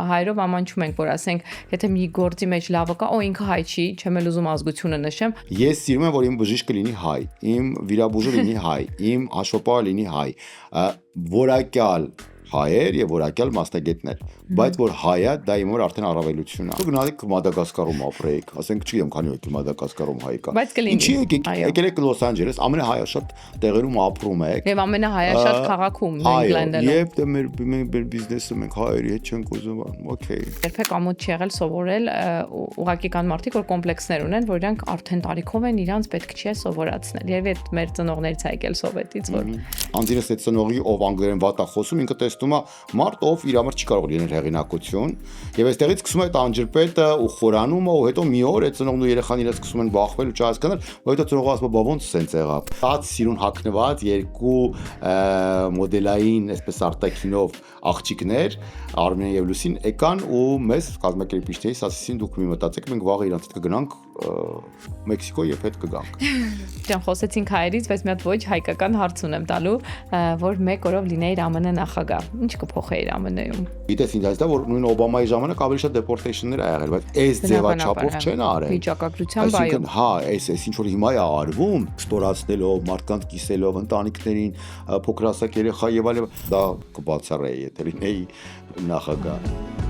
հայերով ամանչում ենք, որ ասենք, եթե մի գործի մեջ լավը կա, ինքը հայ չի, չեմ էլ ուզում ազգությունը նշեմ։ Ես սիրում եմ, որ իմ բժիշկը լինի հայ, իմ վիրաբուժը լինի հայ, իմ հաշվապահը լինի հայ, որակյալ հայեր եւ որակյալ մասնագետներ, բայց որ հայը դա իմ որ արդեն առավելություն է։ Դու գնալիք Մադագասկարում ապրեիք, ասենք չգիտեմ քանի օր Մադագասկարում հայ կա։ Բայց կլինի։ Ինչի եկել եք Լոս Անջելես, ամենահայաշատ տեղերում ապրում եք։ Եվ ամենահայաշատ քաղաքում Ինգլանդերում։ Եվ դե մեր բիզնեսը մենք հայերի հետ չենք ուզում, օքեյ։ Երբեք ամոթ չի եղել սովորել, ուղղակի կան մարդիկ, որ կոմպլեքսներ ունեն, որ իրանք արդեն տարիքով են, իրանց պետք չի սովորացնել։ Եվ այդ մեր ծնողներից է եկել սովետից, որ Անձինս այդ ծնողի ով անգլերեն վատ է խոսում, ինքը տեսնում է մարդ, ով իր համար չի կարող լինել հեղինակություն, եւ այստեղից սկսում է այդ անջրպետը ու խորանում է, ու հետո մի օր այդ ծնողն ու երեխան իրենց սկսում են բախվել ու չհասկանալ, որ հետո ծնողը ասում է, բա ոնց սենց եղավ։ Տաց սիրուն հագնված երկու մոդելային, այսպես արտաքինով աղջիկներ, Արմենը եւ Լուսին եկան ու մեզ կազմակերպիչներից ասեցին դուք մի մտածեք, մենք վաղը իրանց հետ կգնանք Մեքսիկո եւ հետ կգանք։ Դեռ խոսեցինք հայերից, բայց մի հատ ոչ հայկական հարց ունեմ տալու, որ մեկ օրով լինեիր ԱՄՆ նախագահ։ Ինչ կփոխեիր ԱՄՆ-ում։ Գիտես ինձ այսպես որ նույն Օբամայի ժամանակ ավելի շատ դեպորտեյշններ ա եղել, բայց այս ձևաչափով չեն արել։ Վիճակագրության բայում։ Հա, այս ինչ որ հիմա է արվում, ստորացնելով, մարդկանց կիսելով, ընտանիքներին, փոքրասակ երեխա եւ այլն, դա կբացառեի, եթե լինեի նախագահ։